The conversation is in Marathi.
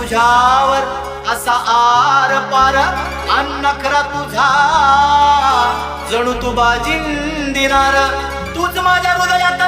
तुझ्यावर असा आर पार नखरा तुझा जणू तू बाजिंदिनार तूच माझ्या हृदयात